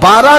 12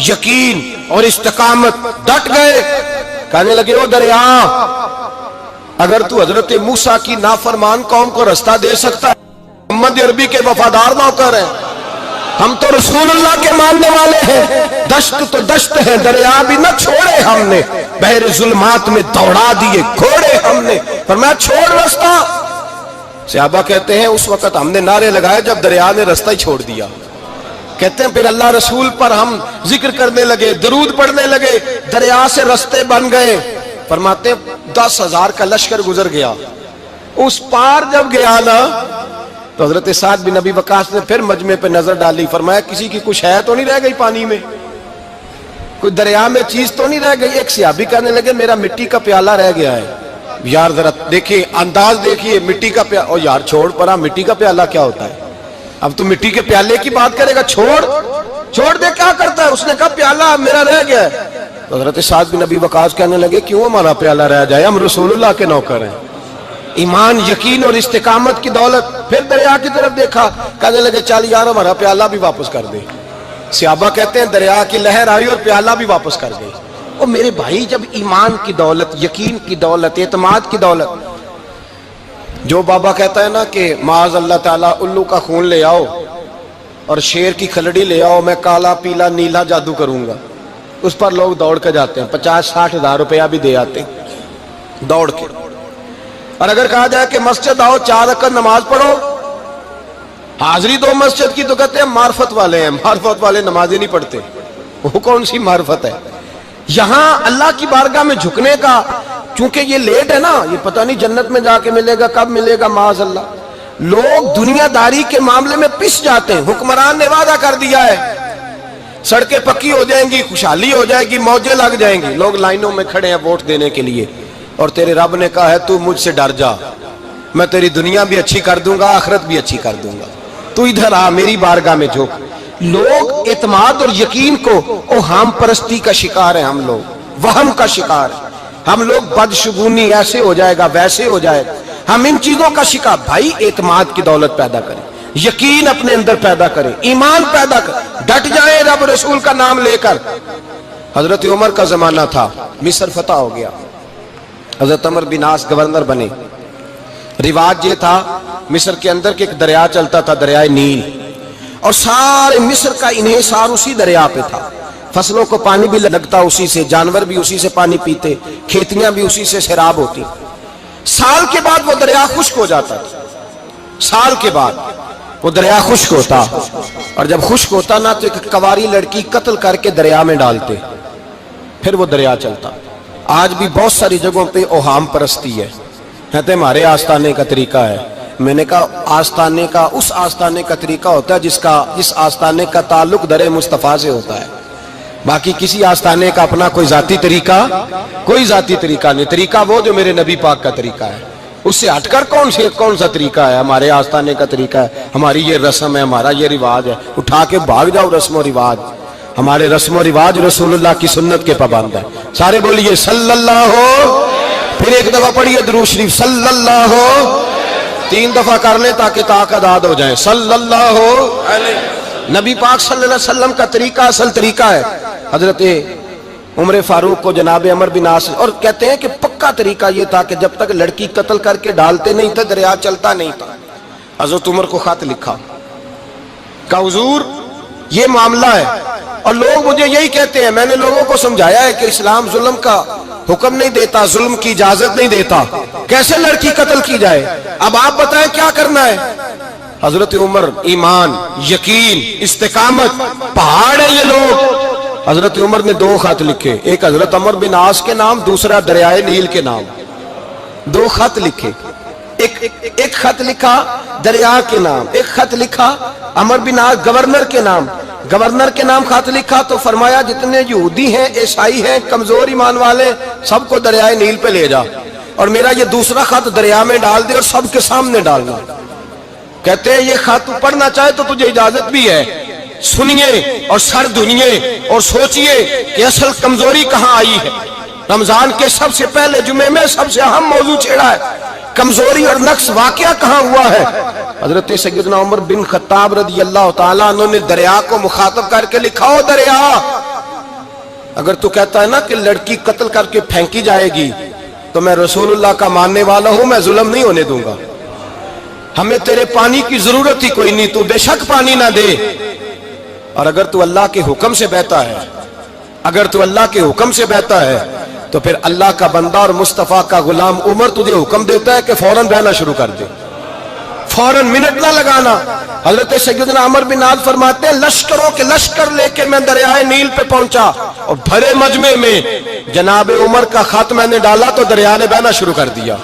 یقین اور استقامت، ڈٹ گئے. کہنے لگے او دریا، اگر تو حضرت موسیٰ کی نافرمان قوم کو رستہ دے سکتا ہے، محمد عربی کے وفادار نوکر ہیں، ہم تو رسول اللہ کے ماننے والے ہیں. دشت تو دشت ہے، دریا بھی نہ چھوڑے ہم نے، بحر ظلمات میں دوڑا دیے گھوڑے ہم نے. فرمایا چھوڑ رستہ. صحابہ کہتے ہیں اس وقت ہم نے نعرے لگائے جب دریا نے رستہ ہی چھوڑ دیا. کہتے ہیں پھر اللہ رسول پر ہم ذکر کرنے لگے، درود پڑھنے لگے، دریا سے رستے بن گئے. فرماتے ہیں 10,000 کا لشکر گزر گیا. اس پار جب گیا نا تو حضرت سعد بن ابی وقاص نے پھر مجمع پہ نظر ڈالی. فرمایا کسی کی کچھ ہے تو نہیں رہ گئی پانی میں، کوئی دریا میں چیز تو نہیں رہ گئی. ایک صحابی کہنے لگے میرا مٹی کا پیالہ رہ گیا ہے. یار ذرا دیکھیے انداز دیکھیے، مٹی کا پیالہ. او یار چھوڑ پرا، مٹی کا پیالہ کیا ہوتا ہے؟ اب تو مٹی کے پیالے کی بات کرے گا. چھوڑ دے، کیا کرتا ہے؟ اس نے کہا پیالہ میرا رہ گیا ہے. تو حضرت سعد بن ابی وقاص کہنے لگے کیوں ہمارا پیالہ رہ جائے، ہم رسول اللہ کے نوکر ہیں. ایمان، یقین اور استقامت کی دولت. پھر دریا کی طرف دیکھا، کہنے لگے چل یار ہمارا پیالہ بھی واپس کر دے. صحابہ کہتے ہیں دریا کی لہر آئی اور پیالہ بھی واپس کر گئی. اور میرے بھائی جب ایمان کی دولت، یقین کی دولت، اعتماد کی دولت، جو بابا کہتا ہے نا کہ معاذ اللہ تعالیٰ الو کا خون لے آؤ اور شیر کی کھلڑی لے آؤ، میں کالا پیلا نیلا جادو کروں گا، اس پر لوگ دوڑ کے جاتے ہیں. 50-60 ہزار روپیہ بھی دے آتے ہیں دوڑ کے. اور اگر کہا جائے کہ مسجد آؤ 4 رکعت نماز پڑھو، حاضری دو مسجد کی، تو کہتے ہیں معرفت والے ہیں. معرفت والے نمازیں نہیں پڑھتے، وہ کون سی معرفت ہے؟ یہاں اللہ کی بارگاہ میں جھکنے کا، چونکہ یہ لیٹ ہے نا، یہ پتہ نہیں جنت میں جا کے ملے گا، کب ملے گا، معاذ اللہ. لوگ دنیا داری کے معاملے میں پس جاتے ہیں. حکمران نے وعدہ کر دیا ہے سڑکیں پکی ہو جائیں گی، خوشحالی ہو جائے گی، موجیں لگ جائیں گی، لوگ لائنوں میں کھڑے ہیں ووٹ دینے کے لیے. اور تیرے رب نے کہا ہے تو مجھ سے ڈر جا، میں تیری دنیا بھی اچھی کر دوں گا، آخرت بھی اچھی کر دوں گا، تو ادھر آ میری بارگاہ میں جھک. لوگ اعتماد اور یقین کو اوہام پرستی کا شکار ہیں، ہم لوگ وہم کا شکار ہیں. ہم لوگ بدشگونی ایسے ہو جائے گا، ویسے ہو جائے گا، ہم ان چیزوں کا شکار. بھائی اعتماد کی دولت پیدا کریں، یقین اپنے اندر پیدا کریں، ایمان پیدا کریں، ڈٹ جائیں رب رسول کا نام لے کر. حضرت عمر کا زمانہ تھا، مصر فتح ہو گیا، حضرت عمر بن عاص گورنر بنے. رواج یہ تھا مصر کے اندر کہ ایک دریا چلتا تھا، دریائے نیل، اور سارے مصر کا انحصار اسی دریا پہ تھا. فصلوں کو پانی بھی لگتا اسی سے، جانور بھی اسی سے پانی پیتے، کھیتیاں بھی اسی سے سیراب ہوتی. سال کے بعد وہ دریا خشک ہو جاتا تھا، سال کے بعد وہ دریا خشک ہوتا، اور جب خشک ہوتا نا تو ایک کواری لڑکی قتل کر کے دریا میں ڈالتے، پھر وہ دریا چلتا. آج بھی بہت ساری جگہوں پہ اوہام پرستی ہے، کہتے ہمارے آستانے کا طریقہ ہے. میں نے کہا آستانے کا اس آستانے کا طریقہ ہوتا ہے جس آستانے کا تعلق در مصطفیٰ سے ہوتا ہے. باقی کسی آستانے کا اپنا کوئی ذاتی طریقہ نہیں. طریقہ وہ جو میرے نبی پاک کا طریقہ ہے، اس سے ہٹ کر کون سا طریقہ ہے؟ ہمارے آستانے کا طریقہ ہے، ہماری یہ رسم ہے، ہمارا یہ رواج ہے. اٹھا کے بھاگ جاؤ رسم و رواج. ہمارے رسم و رواج رسول اللہ کی سنت کے پابند ہے. سارے بولیے صلی اللہ ہو. پھر ایک دفعہ پڑھیے درود شریف صلی اللہ ہو. 3 دفعہ کر لیں تاکہ طاقت آداد ہو جائے. صلی اللہ ہو. نبی پاک صلی اللہ علیہ وسلم کا طریقہ اصل طریقہ ہے. حضرت عمر فاروق کو جناب عمر بن عاص، اور کہتے ہیں کہ پکا طریقہ یہ تھا کہ جب تک لڑکی قتل کر کے ڈالتے نہیں تھے دریا چلتا نہیں تھا. حضرت عمر کو خط لکھا کہ حضور یہ معاملہ ہے، اور لوگ مجھے یہی کہتے ہیں. میں نے لوگوں کو سمجھایا ہے کہ اسلام ظلم کا حکم نہیں دیتا، ظلم کی اجازت نہیں دیتا، کیسے لڑکی قتل کی جائے. اب آپ بتائیں کیا کرنا ہے. حضرت عمر ایمان، یقین، استقامت، پہاڑ ہے یہ لوگ. حضرت عمر نے 2 خط لکھے، ایک حضرت عمر بن عاص کے نام، دوسرا دریائے نیل کے نام. 2 خط لکھے، ایک خط لکھا دریا کے نام، ایک خط لکھا عمر بن عاص گورنر کے نام. گورنر کے نام خط لکھا تو فرمایا جتنے یہودی ہیں، عیسائی ہیں، کمزور ایمان والے، سب کو دریائے نیل پہ لے جا، اور میرا یہ دوسرا خط دریا میں ڈال دے اور سب کے سامنے ڈالنا. کہتے ہیں یہ خط پڑھنا چاہے تو تجھے اجازت بھی ہے. سنیے اور سر دھنیے اور سوچئے کہ اصل کمزوری کہاں آئی ہے. رمضان کے سب سے پہلے جمعے میں سب سے اہم موضوع چھیڑا ہے، کمزوری اور نقص واقعہ کہاں ہوا ہے. حضرت سیدنا عمر بن خطاب رضی اللہ تعالیٰ عنہ نے دریا کو مخاطب کر کے لکھا، ہو دریا اگر تو کہتا ہے نا کہ لڑکی قتل کر کے پھینکی جائے گی تو میں رسول اللہ کا ماننے والا ہوں، میں ظلم نہیں ہونے دوں گا، ہمیں تیرے پانی کی ضرورت ہی کوئی نہیں، تو بے شک پانی نہ دے۔ اور اگر تو اللہ کے حکم سے بہتا ہے، اگر تو اللہ کے حکم سے بہتا ہے تو پھر اللہ کا بندہ اور مصطفیٰ کا غلام عمر تجھے حکم دیتا ہے کہ فوراً بہنا شروع کر دے، فوراً منٹ نہ لگانا۔ حضرت سیدنا عمر بن عاص فرماتے ہیں لشکروں کے لشکر لے کے میں دریائے نیل پہ پہنچا اور بھرے مجمع میں جناب عمر کا خط میں نے ڈالا تو دریا نے بہنا شروع کر دیا۔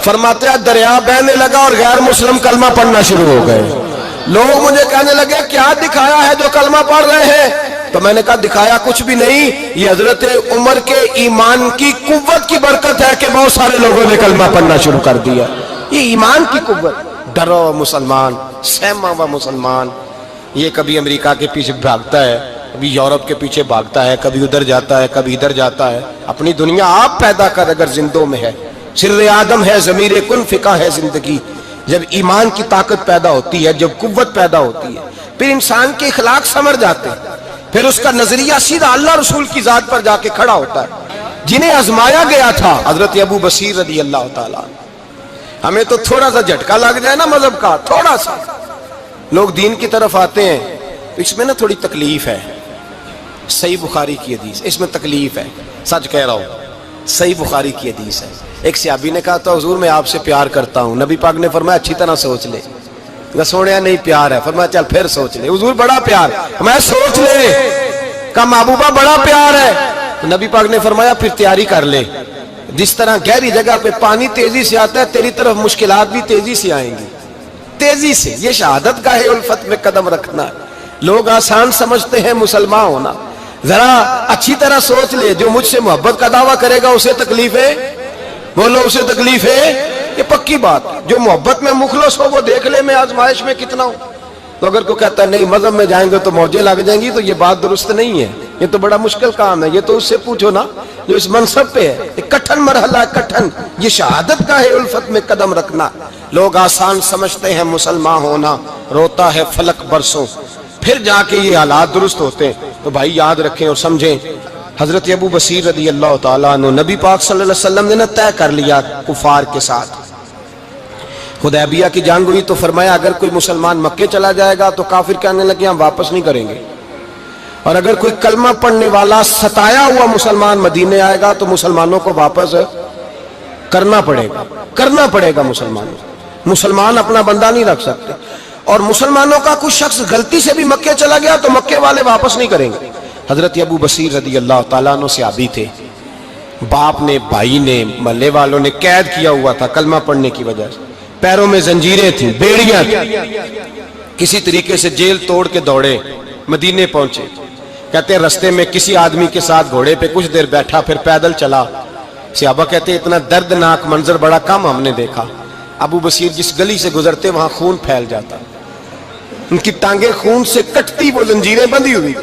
فرماتے ہیں دریا بہنے لگا اور غیر مسلم کلمہ پڑھنا شروع ہو گئے۔ لوگ مجھے کہنے لگے کیا دکھایا ہے جو کلمہ پڑھ رہے ہیں؟ تو میں نے کہا دکھایا کچھ بھی نہیں، یہ حضرت عمر کے ایمان کی قوت کی برکت ہے کہ بہت سارے لوگوں نے کلمہ پڑھنا شروع کر دیا۔ یہ ایمان کی قوت۔ ڈرا ہوا مسلمان، سہما ہوا مسلمان، یہ کبھی امریکہ کے پیچھے بھاگتا ہے، کبھی یورپ کے پیچھے بھاگتا ہے، کبھی ادھر جاتا ہے، کبھی ادھر جاتا ہے۔ اپنی دنیا آپ پیدا کر اگر زندوں میں ہے، سر آدم ہے، ضمیر کن فقہ ہے زندگی۔ جب ایمان کی طاقت پیدا ہوتی ہے، جب قوت پیدا ہوتی ہے، پھر انسان کے اخلاق سمر جاتے ہیں، پھر اس کا نظریہ سیدھا اللہ رسول کی ذات پر جا کے کھڑا ہوتا ہے۔ جنہیں آزمایا گیا تھا حضرت ابو بصیر رضی اللہ تعالیٰ، ہمیں تو تھوڑا سا جھٹکا لگ جائے نا مذہب کا، تھوڑا سا لوگ دین کی طرف آتے ہیں تو اس میں نا تھوڑی تکلیف ہے۔ صحیح بخاری کی حدیث، اس میں تکلیف ہے، سچ کہہ رہا ہوں، صحیح بخاری کی حدیث ہے۔ ایک صحابی نے کہا تھا حضور میں آپ سے پیار کرتا ہوں، نبی پاک نے فرمایا اچھی طرح سوچ لے۔ سونے نہیں پیار ہے، فرمایا چل پھر سوچ لے۔ حضور بڑا پیار، میں سوچ لے۔ کہا محبوبہ بڑا پیار ہے، نبی پاک نے فرمایا پھر تیاری کر لے، جس طرح گہری جگہ پہ پانی تیزی سے آتا ہے تیری طرف مشکلات بھی تیزی سے آئیں گی، تیزی سے۔ یہ شہادت گاہ الفت میں قدم رکھنا ہے۔ لوگ آسان سمجھتے ہیں مسلمان ہونا، ذرا اچھی طرح سوچ لے، جو مجھ سے محبت کا دعویٰ کرے گا اسے تکلیف ہے، بولو اسے تکلیف ہے، یہ پکی بات۔ جو محبت میں مخلص ہو وہ دیکھ لے میں آزمائش میں کتنا ہوں۔ تو اگر کوئی کہتا ہے نہیں مذہب میں جائیں گے تو موجیں لگ جائیں گی، تو یہ بات درست نہیں ہے، یہ تو بڑا مشکل کام ہے۔ یہ تو اس سے پوچھو نا جو اس منصب پہ ہے، ایک کٹھن مرحلہ ہے، کٹھن۔ یہ شہادت کا ہے الفت میں قدم رکھنا۔ لوگ آسان سمجھتے ہیں مسلمان ہونا، روتا ہے فلک برسوں، پھر جا کے یہ حالات درست ہوتے ہیں۔ تو بھائی یاد رکھیں اور سمجھیں، حضرت ابو بصیر رضی اللہ تعالیٰ عنہ، نبی پاک صلی اللہ علیہ وسلم نے طے کر لیا کفار کے ساتھ، حدیبیہ کی جنگ ہوئی تو فرمایا اگر کوئی مسلمان مکے چلا جائے گا تو کافر کہنے لگے ہم واپس نہیں کریں گے، اور اگر کوئی کلمہ پڑھنے والا ستایا ہوا مسلمان مدینے آئے گا تو مسلمانوں کو واپس کرنا پڑے گا مسلمان اپنا بندہ نہیں رکھ سکتے۔ اور مسلمانوں کا کوئی شخص غلطی سے بھی مکے چلا گیا تو مکے والے واپس نہیں کریں گے۔ حضرت ابو بصیر رضی اللہ تعالیٰ عنہ صحابی تھے، باپ نے، بھائی نے، محلے والوں نے قید کیا ہوا تھا کلمہ پڑھنے کی وجہ سے، پیروں میں زنجیریں تھیں، بیڑیاں تھیں، کسی طریقے سے جیل توڑ کے دوڑے مدینے پہنچے۔ کہتے ہیں رستے میں کسی آدمی کے ساتھ گھوڑے پہ کچھ دیر بیٹھا پھر پیدل چلا۔ صحابہ کہتے ہیں اتنا دردناک منظر بڑا کم ہم نے دیکھا۔ ابو بصیر جس گلی سے گزرتے وہاں خون پھیل جاتا، ان کی ٹانگیں خون سے کٹتی، وہ زنجیریں بندھی ہوئی،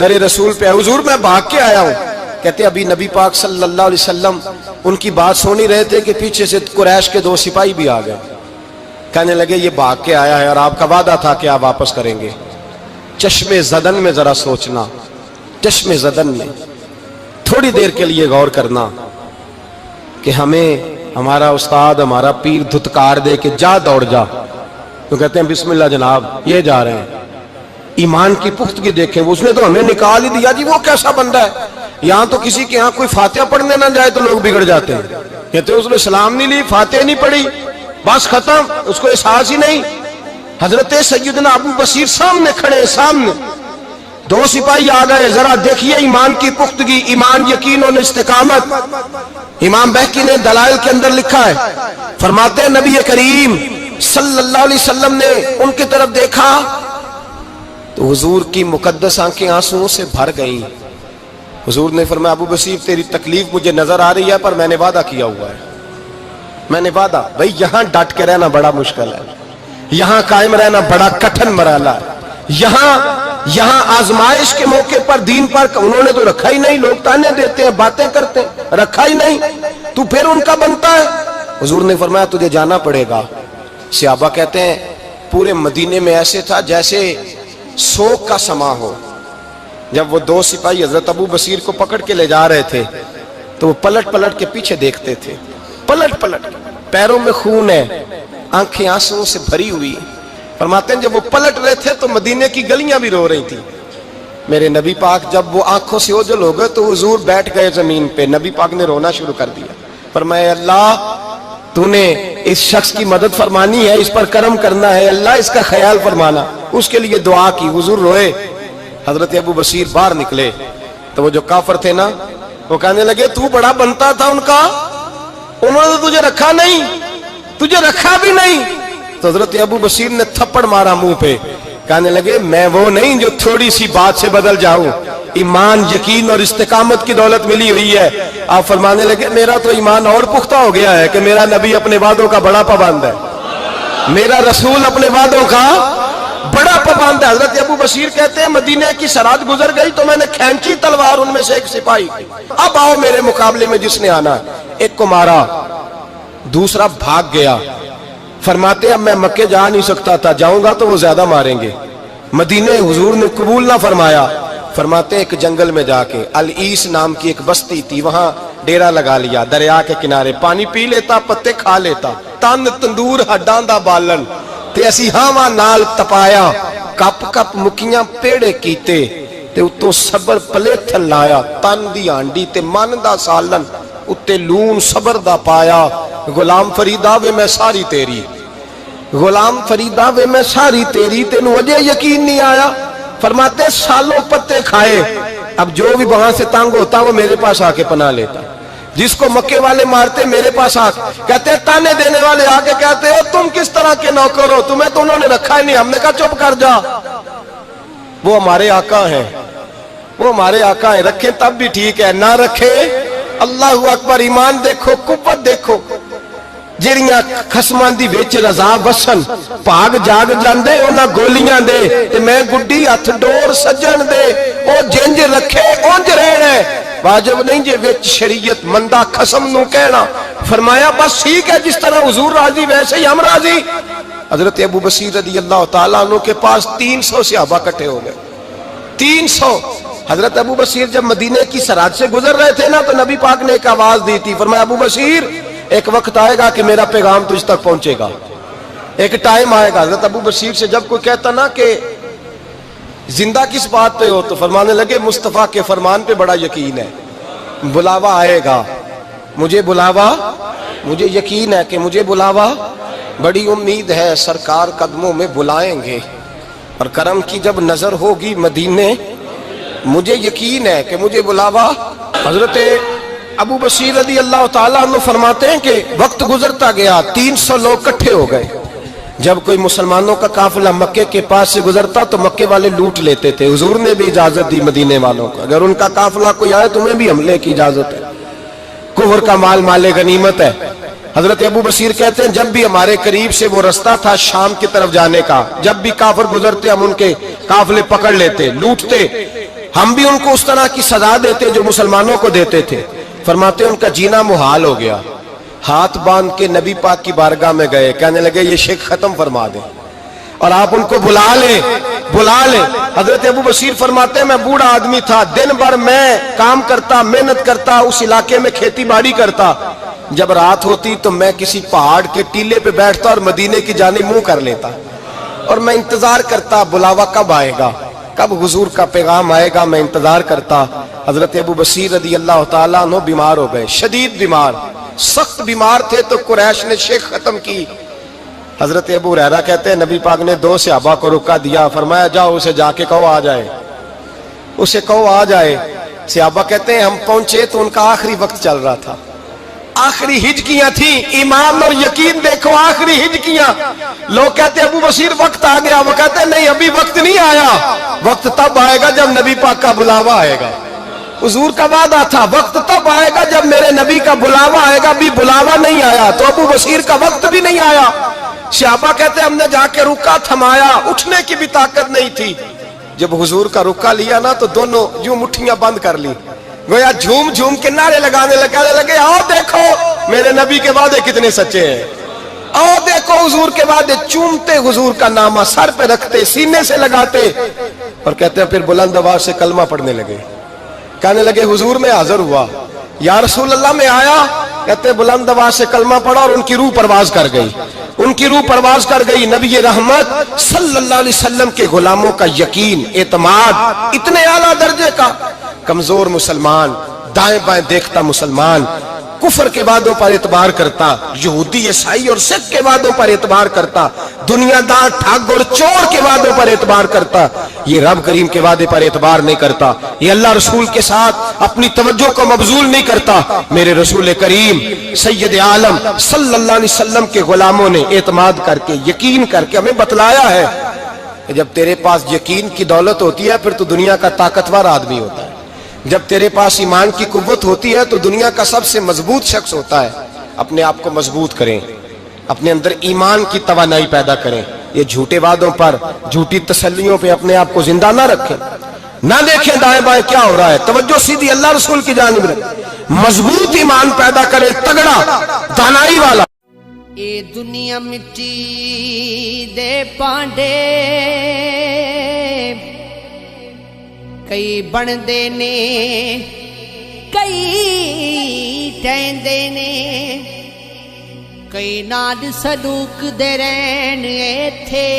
در رسول پہ حضور میں بھاگ کے آیا ہوں۔ کہتے ابھی نبی پاک صلی اللہ علیہ وسلم ان کی بات سن ہی رہے تھے کہ پیچھے سے قریش کے 2 سپاہی بھی آ گئے، کہنے لگے یہ بھاگ کے آیا ہے اور آپ کا وعدہ تھا کہ آپ واپس کریں گے۔ چشم زدن میں ذرا سوچنا، چشم زدن میں تھوڑی دیر کے لیے غور کرنا کہ ہمیں ہمارا استاد، ہمارا پیر دھتکار دے کہ جا دوڑ جا، تو کہتے ہیں بسم اللہ جناب یہ جا رہے ہیں۔ ایمان کی پختگی دیکھیں، اس نے تو ہمیں نکال ہی دیا جی، وہ کیسا بندہ ہے۔ یہاں تو کسی کے یہاں کوئی فاتحہ پڑھنے نہ جائے تو لوگ بگڑ جاتے ہیں، کہتے ہیں اس نے سلام نہیں لی، فاتحہ نہیں پڑھی، بس ختم، اس کو احساس ہی نہیں۔ حضرت سیدنا ابو بصیر سامنے کھڑے، سامنے 2 سپاہی آ گئے، ذرا دیکھیے ایمان کی پختگی، ایمان، یقین اور استقامت۔ امام بہقی نے دلائل کے اندر لکھا ہے، فرماتے ہیں نبی کریم صلی اللہ علیہ وسلم نے ان کی طرف دیکھا تو حضور کی مقدس آنکھیں آنسوؤں سے بھر گئیں۔ حضور نے فرمایا ابو بصیر تیری تکلیف مجھے نظر آ رہی ہے پر میں نے وعدہ کیا ہوا ہے، میں نے وعدہ۔ بھائی یہاں ڈٹ کے رہنا بڑا مشکل ہے، یہاں قائم رہنا بڑا کٹھن مرحلہ ہے۔ یہاں آزمائش کے موقع پر دین پر انہوں نے تو رکھا ہی نہیں، لوگ تانے دیتے ہیں، باتیں کرتے ہیں، رکھا ہی نہیں، تو پھر ان کا بنتا ہے۔ حضور نے فرمایا تجھے جانا پڑے گا۔ صحابہ کہتے ہیں پورے مدینے میں ایسے تھا جیسے سوگ کا سما ہو، جب وہ دو سپاہی حضرت ابو بصیر کو پکڑ کے لے جا رہے تھے تو وہ پلٹ پلٹ کے پیچھے دیکھتے تھے، پلٹ پلٹ، پیروں میں خون ہے، آنکھیں آنسوں سے بھری ہوئی۔ فرماتے ہیں جب وہ پلٹ رہے تھے تو مدینے کی گلیاں بھی رو رہی تھیں۔ میرے نبی پاک جب وہ آنکھوں سے اوجھل ہو گئے تو حضور بیٹھ گئے زمین پہ، نبی پاک نے رونا شروع کر دیا۔ فرمایا اللہ تو نے اس شخص کی مدد فرمانی ہے، اس پر کرم کرنا ہے، اللہ اس کا خیال فرمانا، اس کے لیے دعا کی، حضور روئے۔ حضرت ابو بصیر باہر نکلے تو وہ جو کافر تھے نا وہ کہنے لگے تو بڑا بنتا تھا ان کا، انہوں نے تجھے رکھا نہیں، تجھے رکھا بھی نہیں۔ تو حضرت ابو بصیر نے تھپڑ مارا منہ پہ، کہنے لگے میں وہ نہیں جو تھوڑی سی بات سے بدل جاؤں، ایمان یقین اور استقامت کی دولت ملی ہوئی ہے۔ آپ فرمانے لگے میرا تو ایمان اور پختہ ہو گیا ہے کہ میرا نبی اپنے وعدوں کا بڑا پابند ہے، میرا رسول اپنے وعدوں کا بڑا پابند ہے۔ حضرت ابو بصیر کہتے ہیں مدینے کی سرحد گزر گئی تو میں نے کھینچی تلوار ان میں سے ایک سپاہی، اب آؤ میرے مقابلے میں جس نے آنا ہے۔ ایک کو مارا، دوسرا بھاگ گیا۔ فرماتے ہیں اب میں مکے جا نہیں سکتا تھا، جاؤں گا تو وہ زیادہ ماریں گے، مدینے حضور نے قبول نہ فرمایا۔ فرماتے ہیں ایک جنگل میں جا کے العیس نام کی ایک بستی تھی، وہاں ڈیرا لگا لیا، دریا کے کنارے، پانی پی لیتا، پتے کھا لیتا، تن تندور ہڈاں دا بالن تے اسی ہاواں نال تپایا، کپ کپ مکیاں پیڑے کیتے تے اتوں صبر پلیتھن لایا، تن دی ہانڈی تے من دا سالن اتے لون صبر دا پایا۔ غلام فریدا وے میں ساری تیری، غلام فریدا وے میں ساری تیری، تینوں اجے یقین نہیں آیا؟ فرماتے سالوں پتے کھائے، اب جو بھی وہاں سے تنگ ہوتا وہ میرے پاس آ کے پناہ لیتا، جس کو مکے والے مارتے میرے پاس آ کے کہتے تانے دینے والے آ کے کہتے ہو تم کس طرح کے نوکر ہو، تمہیں تو انہوں نے رکھا ہی نہیں۔ ہم نے کہا چپ کر جا، وہ ہمارے آقا ہیں، وہ ہمارے آقا ہیں، رکھیں تب بھی ٹھیک ہے، نہ رکھے اللہ اکبر۔ ایمان دیکھو، قوت دیکھو، جڑیاں خسماں دی وچ رضا وسن بھاگ جاگ جاندے انہاں گولیاں دے تے میں گڈی ہتھ ڈور سجن دے، او جنج رکھے اونج رہنا ہے، واجب نہیں جے وچ شریعت مندہ خسم نو کہنا۔ فرمایا بس ٹھیک ہے، جس طرح حضور راضی ویسے ہی ہم راضی۔ حضرت ابو بصیر رضی اللہ تعالیٰ عنہ کے پاس 300 صحابہ کٹھے ہو گئے، 300۔ حضرت ابو بصیر جب مدینے کی سرحد سے گزر رہے تھے نا تو نبی پاک نے ایک آواز دی تھی، فرمایا ابو بصیر ایک وقت آئے گا کہ میرا پیغام تجھ تک پہنچے گا، ایک ٹائم آئے گا۔ حضرت ابو بصیر سے جب کوئی کہتا نا کہ زندہ کس بات پہ ہو تو فرمانے لگے مصطفیٰ کے فرمان پہ بڑا یقین ہے، بلاوا آئے گا، مجھے بلاوا، مجھے یقین ہے کہ مجھے بلاوا، بڑی امید ہے سرکار قدموں میں بلائیں گے، اور کرم کی جب نظر ہوگی مدینے، مجھے یقین ہے کہ مجھے بلاوا۔ حضرت ابو بصیر رضی اللہ تعالیٰ عنہ فرماتے ہیں کہ وقت گزرتا گیا، 300 لوگ کٹھے ہو گئے۔ جب کوئی مسلمانوں کا قافلہ مکے کے پاس سے گزرتا تو مکے والے لوٹ لیتے تھے، حضور نے بھی اجازت دی مدینے والوں کو، اگر ان کا قافلہ کوئی آئے تمہیں بھی حملے کی اجازت ہے، کفر کا مال مال غنیمت ہے۔ حضرت ابو بصیر کہتے ہیں جب بھی ہمارے قریب سے وہ رستہ تھا شام کی طرف جانے کا، جب بھی کافر گزرتے ہم ان کے قافلے پکڑ لیتے، لوٹتے، ہم بھی ان کو اس طرح کی سزا دیتے جو مسلمانوں کو دیتے تھے۔ فرماتے ان کا جینا محال ہو گیا، ہاتھ باندھ کے نبی پاک کی بارگاہ میں گئے، کہنے لگے یہ شرک ختم فرما دیں اور آپ ان کو بلا لیں، بلا لیں۔ حضرت ابو بصیر فرماتے ہیں میں بوڑھا آدمی تھا، دن بھر میں کام کرتا، محنت کرتا، اس علاقے میں کھیتی باڑی کرتا، جب رات ہوتی تو میں کسی پہاڑ کے ٹیلے پہ بیٹھتا اور مدینے کی جانب منہ کر لیتا اور میں انتظار کرتا بلاوا کب آئے گا، کب حضور کا پیغام آئے گا، میں انتظار کرتا۔ حضرت ابو بصیر رضی اللہ تعالیٰ عنہ بیمار ہو گئے، شدید بیمار، سخت بیمار تھے تو قریش نے شیخ ختم کی۔ حضرت ابو ہریرہ کہتے ہیں نبی پاک نے 2 صحابہ کو رکا دیا، فرمایا جاؤ اسے جا کے کہو آ جائے، اسے کہو آ جائے۔ صحابہ کہتے ہیں ہم پہنچے تو ان کا آخری وقت چل رہا تھا، آخری ہجکیاں تھیں، ایمان اور یقین دیکھو، آخری ہجکیاں۔ لوگ کہتے ہیں ابو بصیر وقت آ گیا، وہ کہتے ہیں نہیں ابھی وقت نہیں آیا، وقت تب آئے گا جب نبی پاک کا بلاوا آئے گا، حضور کا وعدہ تھا وقت تب آئے گا جب میرے نبی کا بلاوا آئے گا، ابھی بلاوا نہیں آیا تو ابو بصیر کا وقت بھی نہیں آیا۔ صحابہ کہتے ہیں ہم نے جا کے رکا، تھمایا، اٹھنے کی بھی طاقت نہیں تھی۔ جب حضور کا رکا لیا نا تو دونوں یوں مٹھیاں بند کر لی، گویا جھوم جھوم کے نعرے لگانے لگے آؤ دیکھو میرے نبی کے وعدے کتنے سچے ہیں، آؤ دیکھو حضور کے وعدے، چومتے حضور کا نامہ، سر پہ رکھتے، سینے سے لگاتے۔ اور کہتے ہیں پھر بلند آواز سے کلمہ پڑھنے لگے. کہنے لگے حضور میں حاضر ہوا, یا رسول اللہ میں آیا. کہتے ہیں بلند آواز سے کلمہ پڑھا اور ان کی روح پرواز کر گئی, ان کی روح پرواز کر گئی. نبی رحمت صلی اللہ علیہ وسلم کے غلاموں کا یقین, اعتماد اتنے اعلیٰ درجے کا. کمزور مسلمان, دائیں بائیں دیکھتا مسلمان, کفر کے وعدوں پر اعتبار کرتا, یہودی عیسائی اور سکھ کے وعدوں پر اعتبار کرتا, دنیا دار ٹھگ اور چور کے وعدوں پر اعتبار کرتا, یہ رب کریم کے وعدے پر اعتبار نہیں کرتا. یہ اللہ رسول کے ساتھ اپنی توجہ کو مبذول نہیں کرتا. میرے رسول کریم سید عالم صلی اللہ علیہ وسلم کے غلاموں نے اعتماد کر کے, یقین کر کے ہمیں بتلایا ہے کہ جب تیرے پاس یقین کی دولت ہوتی ہے پھر تو دنیا کا طاقتور آدمی ہوتا ہے. جب تیرے پاس ایمان کی قوت ہوتی ہے تو دنیا کا سب سے مضبوط شخص ہوتا ہے. اپنے آپ کو مضبوط کریں, اپنے اندر ایمان کی توانائی پیدا کریں. یہ جھوٹے وعدوں پر, جھوٹی تسلیوں پہ اپنے آپ کو زندہ نہ رکھیں, نہ دیکھیں دائیں بائیں کیا ہو رہا ہے. توجہ سیدھی اللہ رسول کی جانب رکھیں, مضبوط ایمان پیدا کریں, تگڑا دانائی والا. اے دنیا مٹی دے پانڈے کئی بندے نے, کئی ٹہندے نے, کئی نال سلوک دے رہن ایتھے,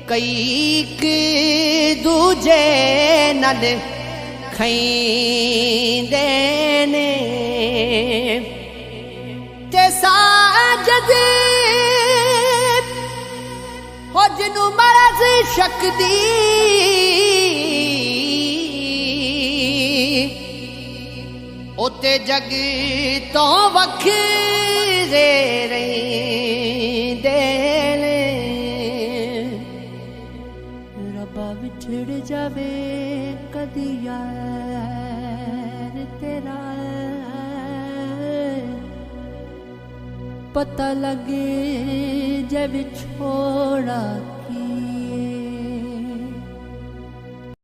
کئی ایک دوجے نال کھیندے نے. تے ساجد ہو جنوں مرض شک دی, اوتے جگ تو وکھرے رہندے نے. ربا وچھڑ جاوے کدی یار تیرا, پتہ لگے جب چھوڑا کی